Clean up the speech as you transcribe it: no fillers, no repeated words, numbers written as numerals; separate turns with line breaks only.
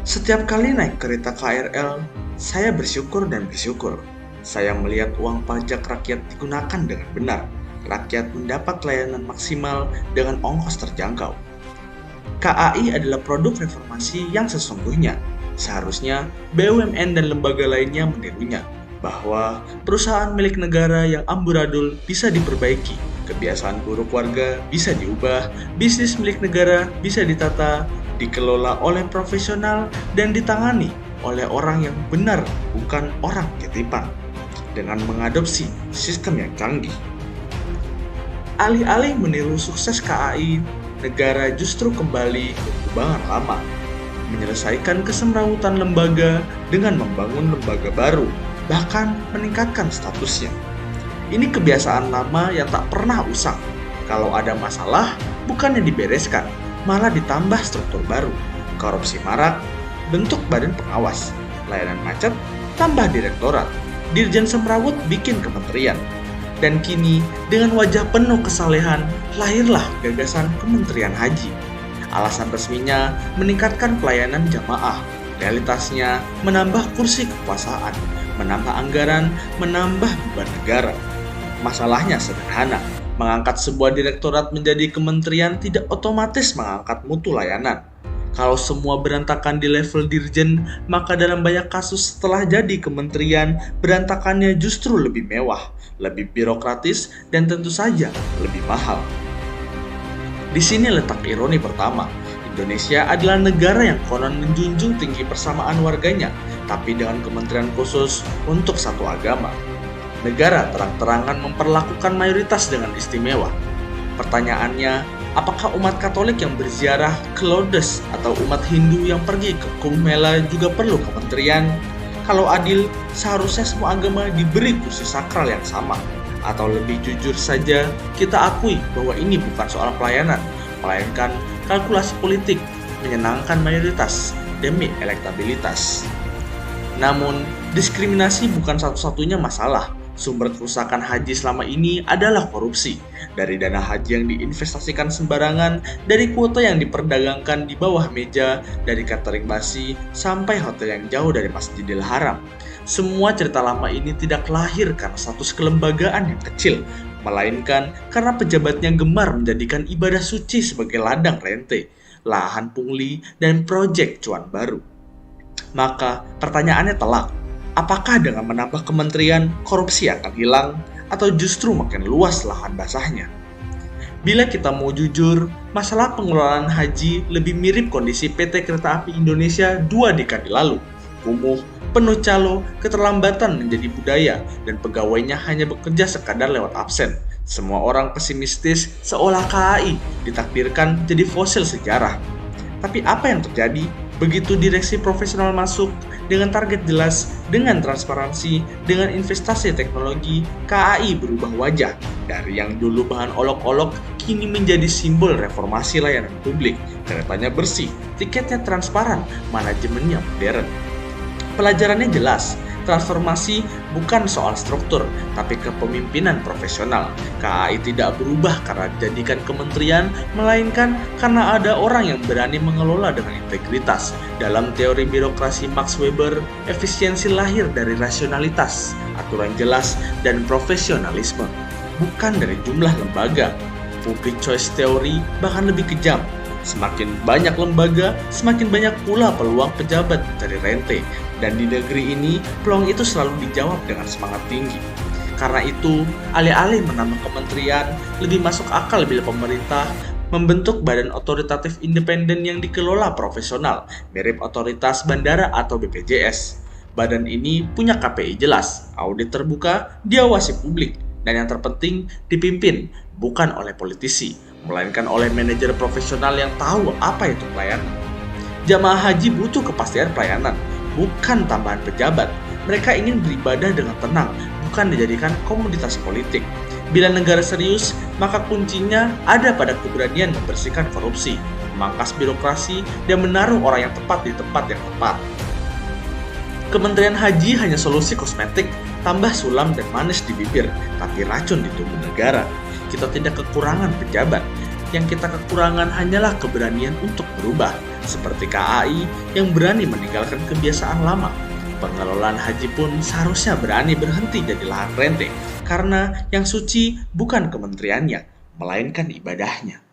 Setiap kali naik kereta KRL, saya bersyukur dan bersyukur. Saya melihat uang pajak rakyat digunakan dengan benar. Rakyat mendapat layanan maksimal dengan ongkos terjangkau. KAI adalah produk reformasi yang sesungguhnya. Seharusnya BUMN dan lembaga lainnya menirunya, bahwa perusahaan milik negara yang amburadul bisa diperbaiki, kebiasaan buruk warga bisa diubah, bisnis milik negara bisa ditata, dikelola oleh profesional, dan ditangani oleh orang yang benar, bukan orang titipan, dengan mengadopsi sistem yang canggih. Alih-alih meniru sukses KAI, negara justru kembali ke kubangan lama, menyelesaikan kesemrawutan lembaga dengan membangun lembaga baru, bahkan meningkatkan statusnya. Ini kebiasaan lama yang tak pernah usang. Kalau ada masalah, bukannya dibereskan, malah ditambah struktur baru. Korupsi marak, bentuk badan pengawas. Layanan macet, tambah direktorat. Dirjen semrawut bikin kementerian. Dan kini, dengan wajah penuh kesalehan, lahirlah gagasan Kementerian Haji. Alasan resminya meningkatkan pelayanan jamaah. Realitasnya menambah kursi kekuasaan, menambah anggaran, menambah beban negara. Masalahnya sederhana, mengangkat sebuah direktorat menjadi kementerian tidak otomatis mengangkat mutu layanan. Kalau semua berantakan di level dirjen, maka dalam banyak kasus setelah jadi kementerian, berantakannya justru lebih mewah, lebih birokratis, dan tentu saja lebih mahal. Di sini letak ironi pertama. Indonesia adalah negara yang konon menjunjung tinggi persamaan warganya, tapi dengan kementerian khusus untuk satu agama. Negara terang-terangan memperlakukan mayoritas dengan istimewa. Pertanyaannya, apakah umat Katolik yang berziarah ke Lourdes atau umat Hindu yang pergi ke Kumbh Mela juga perlu kementerian? Kalau adil, seharusnya semua agama diberi kursi sakral yang sama. Atau lebih jujur saja, kita akui bahwa ini bukan soal pelayanan, melainkan kalkulasi politik, menyenangkan mayoritas demi elektabilitas. Namun, diskriminasi bukan satu-satunya masalah. Sumber kerusakan haji selama ini adalah korupsi. Dari dana haji yang diinvestasikan sembarangan, dari kuota yang diperdagangkan di bawah meja, dari catering basi, sampai hotel yang jauh dari Masjidil Haram. Semua cerita lama ini tidak lahir karena status kelembagaan yang kecil, melainkan karena pejabatnya gemar menjadikan ibadah suci sebagai ladang rente, lahan pungli, dan proyek cuan baru. Maka pertanyaannya telak, apakah dengan menambah kementerian, korupsi akan hilang, atau justru makin luas lahan basahnya? Bila kita mau jujur, masalah pengelolaan haji lebih mirip kondisi PT Kereta Api Indonesia 2 dekade lalu. Kumuh, penuh calo, keterlambatan menjadi budaya, dan pegawainya hanya bekerja sekadar lewat absen. Semua orang pesimistis seolah KAI ditakdirkan jadi fosil sejarah. Tapi apa yang terjadi? Begitu direksi profesional masuk, dengan target jelas, dengan transparansi, dengan investasi teknologi, KAI berubah wajah. Dari yang dulu bahan olok-olok, kini menjadi simbol reformasi layanan publik. Keretanya bersih, tiketnya transparan, manajemennya modern. Pelajarannya jelas, transformasi bukan soal struktur, tapi kepemimpinan profesional. KAI tidak berubah karena dijadikan kementerian, melainkan karena ada orang yang berani mengelola dengan integritas. Dalam teori birokrasi Max Weber, efisiensi lahir dari rasionalitas, aturan jelas, dan profesionalisme, bukan dari jumlah lembaga. Public choice theory bahkan lebih kejam. Semakin banyak lembaga, semakin banyak pula peluang pejabat mencari rente. Dan di negeri ini, peluang itu selalu dijawab dengan semangat tinggi. Karena itu, alih-alih menambah kementerian, lebih masuk akal bila pemerintah membentuk badan otoritatif independen yang dikelola profesional, mirip otoritas bandara atau BPJS. Badan ini punya KPI jelas, audit terbuka, diawasi publik, dan yang terpenting dipimpin bukan oleh politisi, melainkan oleh manajer profesional yang tahu apa itu pelayanan. Jamaah haji butuh kepastian pelayanan, bukan tambahan pejabat. Mereka ingin beribadah dengan tenang, bukan dijadikan komoditas politik. Bila negara serius, maka kuncinya ada pada keberanian membersihkan korupsi, memangkas birokrasi, dan menaruh orang yang tepat di tempat yang tepat. Kementerian Haji hanya solusi kosmetik, tambah sulam dan manis di bibir, tapi racun di tubuh negara. Kita tidak kekurangan pejabat. yang kita kekurangan hanyalah keberanian untuk berubah, seperti KAI yang berani meninggalkan kebiasaan lama. Pengelolaan haji pun seharusnya berani berhenti jadi lahan rente, karena yang suci bukan kementeriannya, melainkan ibadahnya.